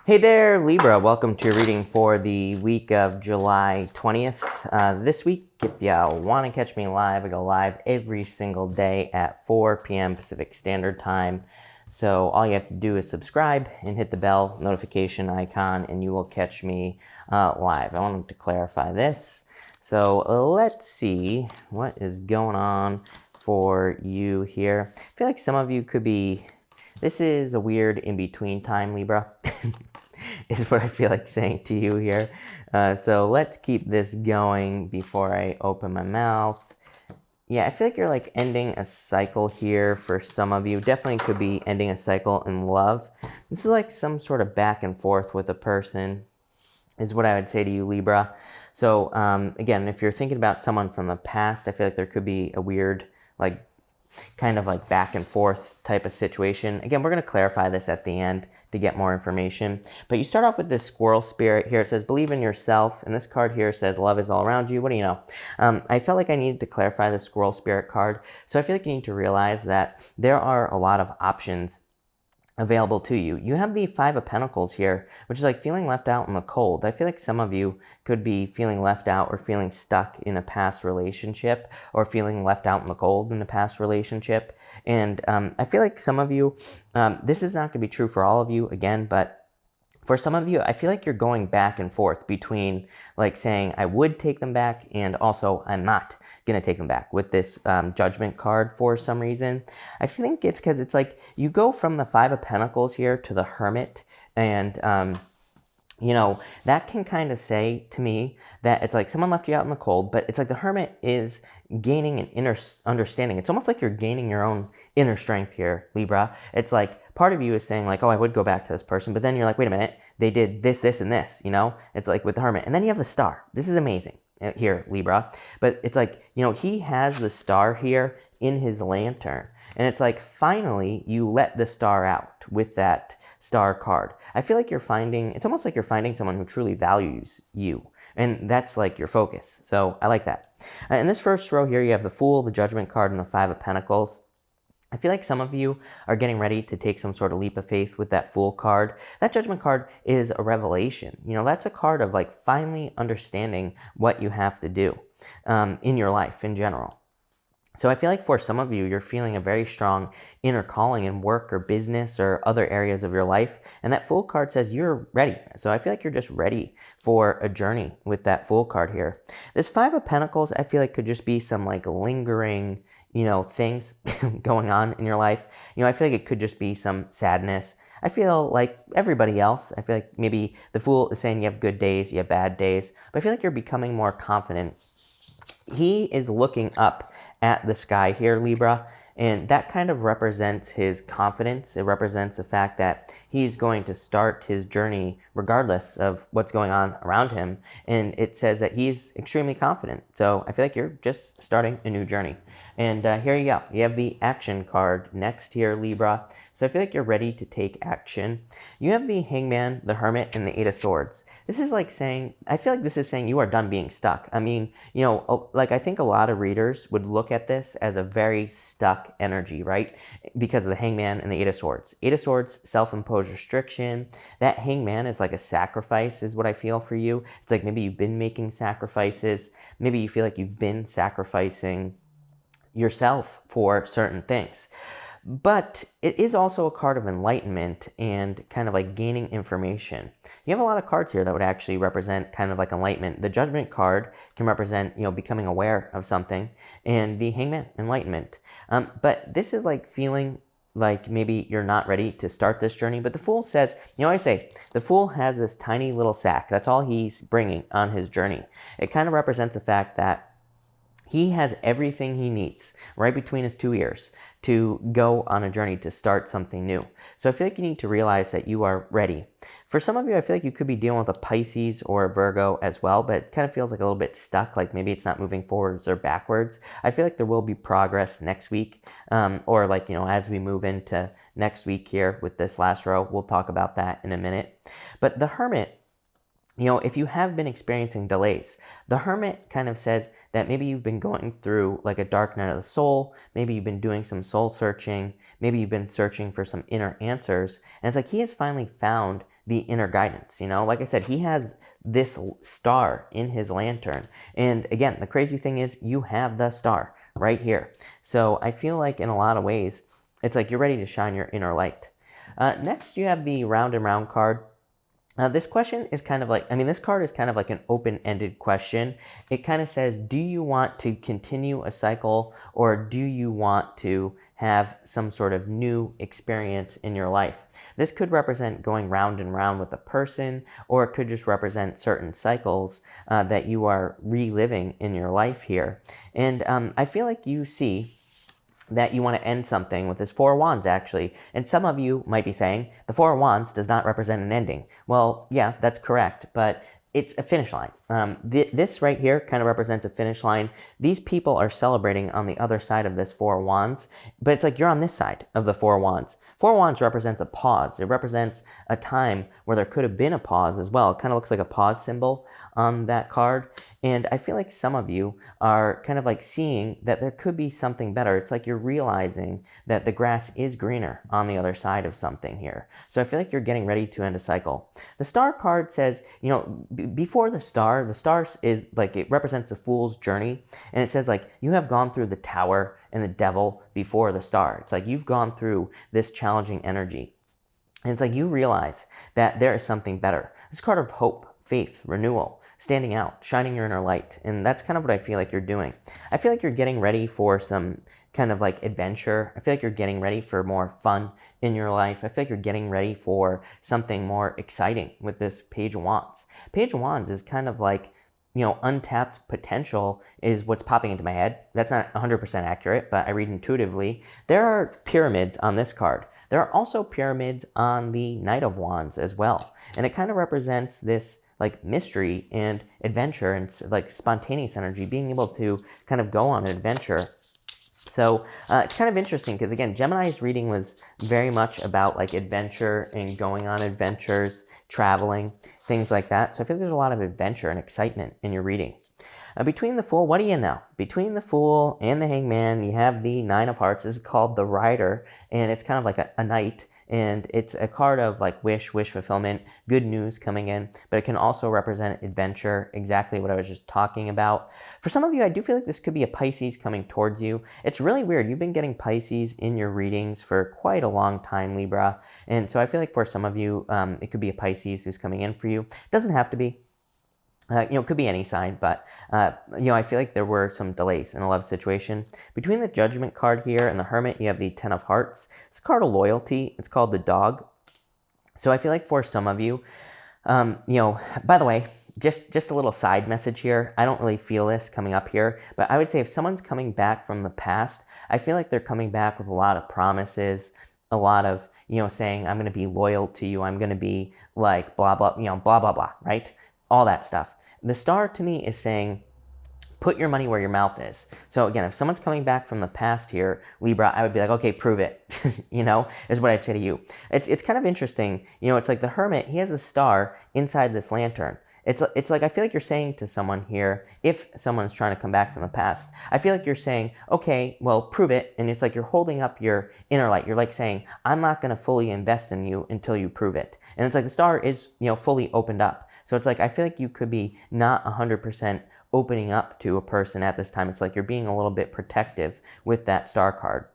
Hey there, Libra. Welcome to your reading for the week of July 20th. This week, if you want to catch me live, I go live every single day at 4 p.m. Pacific Standard Time. So all you have to do is subscribe and hit the bell notification icon, and you will catch me live. I wanted to clarify this. So let's see what is going on for you here. I feel like some of you could be... This is a weird in-between time, Libra. Is what I feel like saying to you here. So let's keep this going before I open my mouth. Yeah, I feel like you're like ending a cycle here for some of you. Definitely could be ending a cycle in love. This is like some sort of back and forth with a person is what I would say to you, Libra. So again, if you're thinking about someone from the past, I feel like there could be a weird like kind of like back and forth type of situation. Again, we're going to clarify this at the end to get more information. But you start off with this squirrel spirit here. It says, believe in yourself. And this card here says, love is all around you. What do you know? I felt like I needed to clarify the squirrel spirit card. So I feel like you need to realize that there are a lot of options available to you. You have the Five of Pentacles here, which is like feeling left out in the cold. I feel like some of you could be feeling left out or feeling stuck in a past relationship or feeling left out in the cold in a past relationship. And I feel like some of you, this is not going to be true for all of you again, but for some of you, I feel like you're going back and forth between like saying I would take them back and also I'm not going to take them back with this Judgment card for some reason. I think it's because it's like you go from the Five of Pentacles here to the Hermit, and you know, that can kind of say to me that it's like someone left you out in the cold, but it's like the Hermit is gaining an inner understanding. It's almost like you're gaining your own inner strength here, Libra. It's like part of you is saying like, oh, I would go back to this person, but then you're like, wait a minute, they did this, this, and this, you know? It's like with the Hermit. And then you have the Star. This is amazing here, Libra. But it's like, you know, he has the star here in his lantern. And it's like, finally, you let the star out with that star card. I feel like you're finding, it's almost like you're finding someone who truly values you. And that's like your focus. So I like that. In this first row here, you have the Fool, the Judgment card, and the Five of Pentacles. I feel like some of you are getting ready to take some sort of leap of faith with that Fool card. That Judgment card is a revelation. You know, that's a card of like finally understanding what you have to do in your life in general. So I feel like for some of you, you're feeling a very strong inner calling in work or business or other areas of your life. And that Fool card says you're ready. So I feel like you're just ready for a journey with that Fool card here. This Five of Pentacles, I feel like could just be some like lingering, you know, things going on in your life. You know, I feel like it could just be some sadness. I feel like everybody else, I feel like maybe the Fool is saying you have good days, you have bad days, but I feel like you're becoming more confident. He is looking up at the sky here, Libra, and that kind of represents his confidence. It represents the fact that he's going to start his journey regardless of what's going on around him. And it says that he's extremely confident. So I feel like you're just starting a new journey. And here you go. You have the Action card next here, Libra. So I feel like you're ready to take action. You have the Hangman, the Hermit, and the Eight of Swords. This is like saying, I feel like this is saying you are done being stuck. I mean, you know, like I think a lot of readers would look at this as a very stuck energy, right? Because of the Hangman and the Eight of Swords. Eight of Swords, self-imposed restriction. That Hangman is like a sacrifice is what I feel for you. It's like maybe you've been making sacrifices. Maybe you feel like you've been sacrificing yourself for certain things. But it is also a card of enlightenment and kind of like gaining information. You have a lot of cards here that would actually represent kind of like enlightenment. The Judgment card can represent, you know, becoming aware of something, and the Hangman, enlightenment. But this is like feeling like maybe you're not ready to start this journey. But the Fool says, you know, I say, the Fool has this tiny little sack. That's all he's bringing on his journey. It kind of represents the fact that he has everything he needs right between his two ears to go on a journey to start something new. So I feel like you need to realize that you are ready. For some of you, I feel like you could be dealing with a Pisces or a Virgo as well, but it kind of feels like a little bit stuck, like maybe it's not moving forwards or backwards. I feel like there will be progress next week, or like, you know, as we move into next week here with this last row, we'll talk about that in a minute. But the Hermit, you know, if you have been experiencing delays, the Hermit kind of says that maybe you've been going through like a dark night of the soul. Maybe you've been doing some soul searching. Maybe you've been searching for some inner answers. And it's like he has finally found the inner guidance. You know, like I said, he has this star in his lantern. And again, the crazy thing is you have the star right here. So I feel like in a lot of ways, it's like you're ready to shine your inner light. Next, you have the round and round card. This question is kind of like, this card is kind of like an open-ended question. It kind of says, do you want to continue a cycle, or do you want to have some sort of new experience in your life? This could represent going round and round with a person, or it could just represent certain cycles that you are reliving in your life here. And I feel like you see that you want to end something with this Four of Wands, actually. And some of you might be saying, the Four of Wands does not represent an ending. Well, yeah, that's correct, but it's a finish line. This right here kind of represents a finish line. These people are celebrating on the other side of this Four of Wands, but it's like you're on this side of the Four of Wands. Four of Wands represents a pause. It represents a time where there could have been a pause as well. It kind of looks like a pause symbol on that card. And I feel like some of you are kind of like seeing that there could be something better. It's like you're realizing that the grass is greener on the other side of something here. So I feel like you're getting ready to end a cycle. The star card says, you know, before the star is like, it represents a fool's journey. And it says like, you have gone through the tower and the devil before the star. It's like you've gone through this challenging energy. And it's like you realize that there is something better. This card of hope, faith, renewal, standing out, shining your inner light. And that's kind of what I feel like you're doing. I feel like you're getting ready for some kind of like adventure. I feel like you're getting ready for more fun in your life. I feel like you're getting ready for something more exciting with this Page of Wands. Page of Wands is kind of like, you know, untapped potential is what's popping into my head. That's not 100% accurate, but I read intuitively. There are pyramids on this card. There are also pyramids on the Knight of Wands as well. And it kind of represents this like mystery and adventure and like spontaneous energy, being able to kind of go on an adventure. So it's kind of interesting because, again, Gemini's reading was very much about like adventure and going on adventures, traveling, things like that. So I feel like there's a lot of adventure and excitement in your reading. Between the Fool, what do you know? Between the Fool and the Hangman, you have the Nine of Hearts. This is called the Rider, and it's kind of like a knight. And it's a card of like wish fulfillment, good news coming in, but it can also represent adventure, exactly what I was just talking about. For some of you, I do feel like this could be a Pisces coming towards you. It's really weird. You've been getting Pisces in your readings for quite a long time, Libra. And so I feel like for some of you, it could be a Pisces who's coming in for you. It doesn't have to be. You know, it could be any sign, but, you know, I feel like there were some delays in a love situation. Between the Judgment card here and the Hermit, you have the Ten of Hearts. It's a card of loyalty. It's called the Dog. So I feel like for some of you, you know, by the way, just a little side message here. I don't really feel this coming up here, but I would say if someone's coming back from the past, I feel like they're coming back with a lot of promises, a lot of, you know, saying, I'm going to be loyal to you. I'm going to be like, blah, blah, you know, blah, blah, blah, right? All that stuff. The star to me is saying, put your money where your mouth is. So again, if someone's coming back from the past here, Libra, I would be like, okay, prove it, you know, is what I'd say to you. It's kind of interesting. You know, it's like the Hermit, he has a star inside this lantern. It's like, I feel like you're saying to someone here, if someone's trying to come back from the past, I feel like you're saying, okay, well, prove it. And it's like you're holding up your inner light. You're like saying, I'm not going to fully invest in you until you prove it. And it's like the star is, you know, fully opened up. So it's like, I feel like you could be not 100% opening up to a person at this time. It's like you're being a little bit protective with that star card.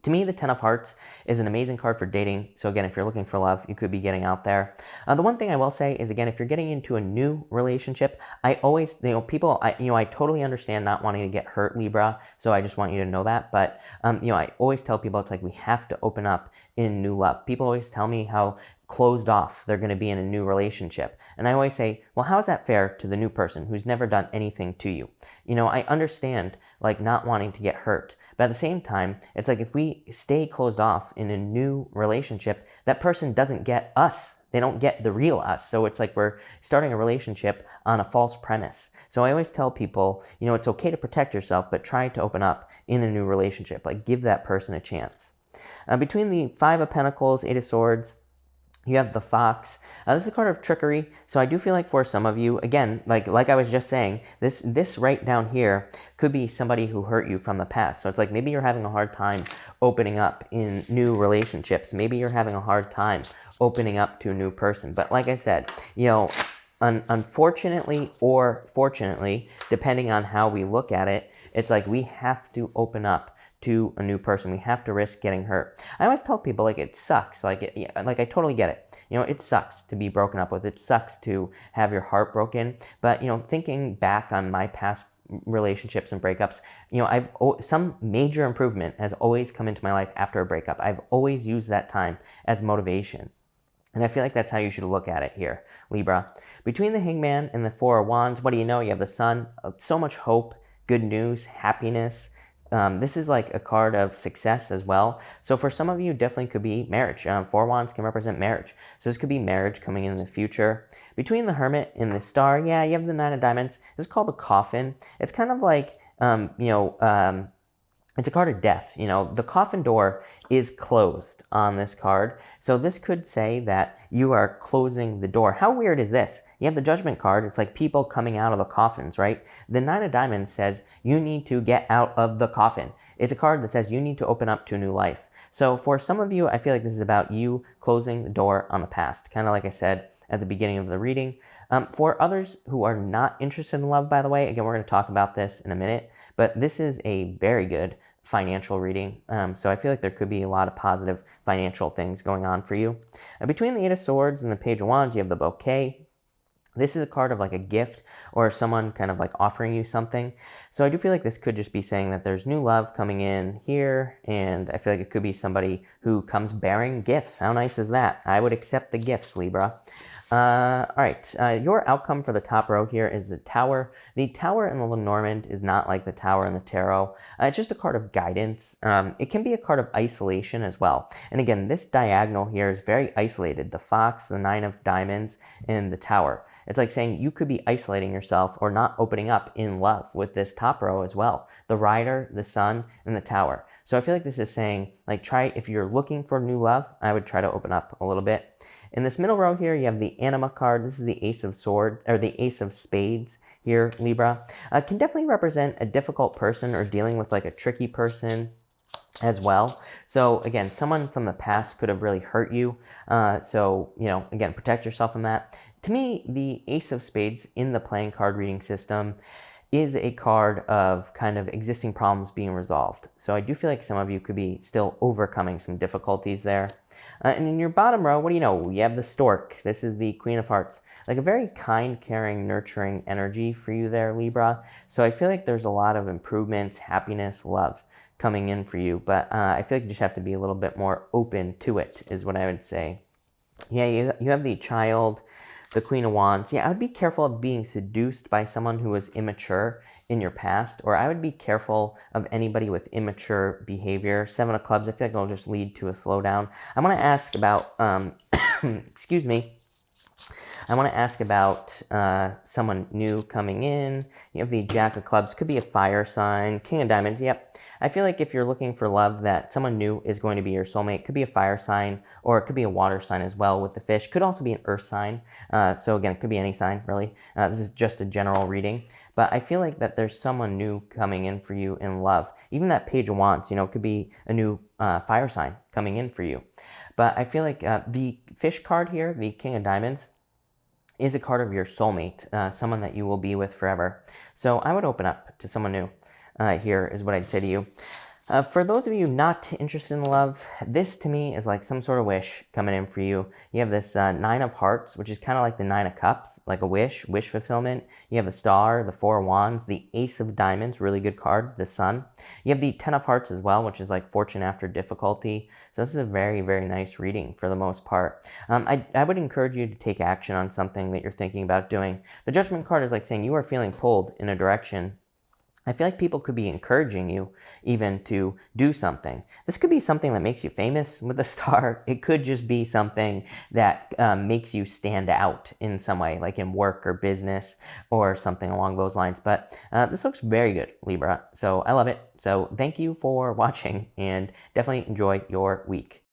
To me, the Ten of Hearts is an amazing card for dating. So again, if you're looking for love, you could be getting out there. The one thing I will say is, again, if you're getting into a new relationship, I always, you know, people, I totally understand not wanting to get hurt, Libra. So I just want you to know that. But, you know, I always tell people it's like we have to open up in new love. People always tell me how closed off they're going to be in a new relationship. And I always say, well, how is that fair to the new person who's never done anything to you? You know, I understand like not wanting to get hurt, but at the same time, it's like if we stay closed off in a new relationship, that person doesn't get us. They don't get the real us. So it's like we're starting a relationship on a false premise. So I always tell people, you know, it's okay to protect yourself, but try to open up in a new relationship. Like give that person a chance. Between the Five of Pentacles, Eight of Swords, You have the Fox. This is a card of trickery. So I do feel like for some of you, again, like I was just saying, this right down here could be somebody who hurt you from the past. So it's like maybe you're having a hard time opening up in new relationships. Maybe you're having a hard time opening up to a new person. But like I said, you know, unfortunately or fortunately, depending on how we look at it, it's like we have to open up to a new person. We have to risk getting hurt. I always tell people, like, it sucks. Like I totally get it. You know, it sucks to be broken up with. It sucks to have your heart broken. But, you know, thinking back on my past relationships and breakups, you know, some major improvement has always come into my life after a breakup. I've always used that time as motivation. And I feel like that's how you should look at it here, Libra. Between the Hangman and the Four of Wands, what do you know? You have the Sun. So much hope, good news, happiness. This is like a card of success as well. So for some of you, definitely could be marriage. Four Wands can represent marriage. So this could be marriage coming in the future. Between the Hermit and the Star, yeah, you have the Nine of Diamonds. This is called the Coffin. It's kind of like, it's a card of death. You know, the coffin door is closed on this card. So this could say that you are closing the door. How weird is this? You have the Judgment card. It's like people coming out of the coffins, right? The Nine of Diamonds says you need to get out of the coffin. It's a card that says you need to open up to a new life. So for some of you, I feel like this is about you closing the door on the past. Kind of like I said at the beginning of the reading. For others who are not interested in love, by the way, again, we're going to talk about this in a minute, but this is a very good financial reading. So I feel like there could be a lot of positive financial things going on for you. Between the Eight of Swords and the Page of Wands, you have the Bouquet. This is a card of like a gift or someone kind of like offering you something. So I do feel like this could just be saying that there's new love coming in here, and I feel like it could be somebody who comes bearing gifts. How nice is that? I would accept the gifts, Libra. All right, your outcome for the top row here is the Tower. The Tower in the Lenormand is not like the Tower in the Tarot. It's just a card of guidance. It can be a card of isolation as well. And again, this diagonal here is very isolated. The Fox, the Nine of Diamonds, and the Tower. It's like saying you could be isolating yourself or not opening up in love with this top row as well. The Rider, the Sun, and the Tower. So I feel like this is saying, like, try, if you're looking for new love, I would try to open up a little bit. In this middle row here, you have the Anima card. This is the Ace of Swords, or the Ace of Spades here, Libra. Can definitely represent a difficult person or dealing with like a tricky person as well. So again, someone from the past could have really hurt you. So, you know, again, protect yourself from that. To me, the Ace of Spades in the playing card reading system is a card of kind of existing problems being resolved. So I do feel like some of you could be still overcoming some difficulties there. And in your bottom row, what do you know? You have the Stork. This is the Queen of Hearts. Like a very kind, caring, nurturing energy for you there, Libra. So I feel like there's a lot of improvements, happiness, love coming in for you. But I feel like you just have to be a little bit more open to it, is what I would say. Yeah, you have the Child, the Queen of Wands. Yeah, I would be careful of being seduced by someone who was immature in your past, or I would be careful of anybody with immature behavior. Seven of Clubs, I feel like it'll just lead to a slowdown. I want to ask about, excuse me, I want to ask about someone new coming in. You have the Jack of Clubs, could be a fire sign. King of Diamonds, yep. I feel like if you're looking for love, that someone new is going to be your soulmate. Could be a fire sign, or it could be a water sign as well with the Fish. Could also be an earth sign. So again, it could be any sign, really. This is just a general reading. But I feel like that there's someone new coming in for you in love. Even that Page of Wands, you know, could be a new fire sign coming in for you. But I feel like the Fish card here, the King of Diamonds, is a card of your soulmate, someone that you will be with forever. So I would open up to someone new. Here is what I'd say to you. For those of you not interested in love, this to me is like some sort of wish coming in for you. You have this Nine of Hearts, which is kind of like the Nine of Cups, like a wish fulfillment. You have the Star, the Four of Wands, the Ace of Diamonds, really good card, the Sun. You have the Ten of Hearts as well, which is like fortune after difficulty. So this is a very, very nice reading for the most part. I would encourage you to take action on something that you're thinking about doing. The Judgment card is like saying you are feeling pulled in a direction. I feel like people could be encouraging you even to do something. This could be something that makes you famous with a star. It could just be something that makes you stand out in some way, like in work or business or something along those lines. But this looks very good, Libra. So I love it. So thank you for watching and definitely enjoy your week.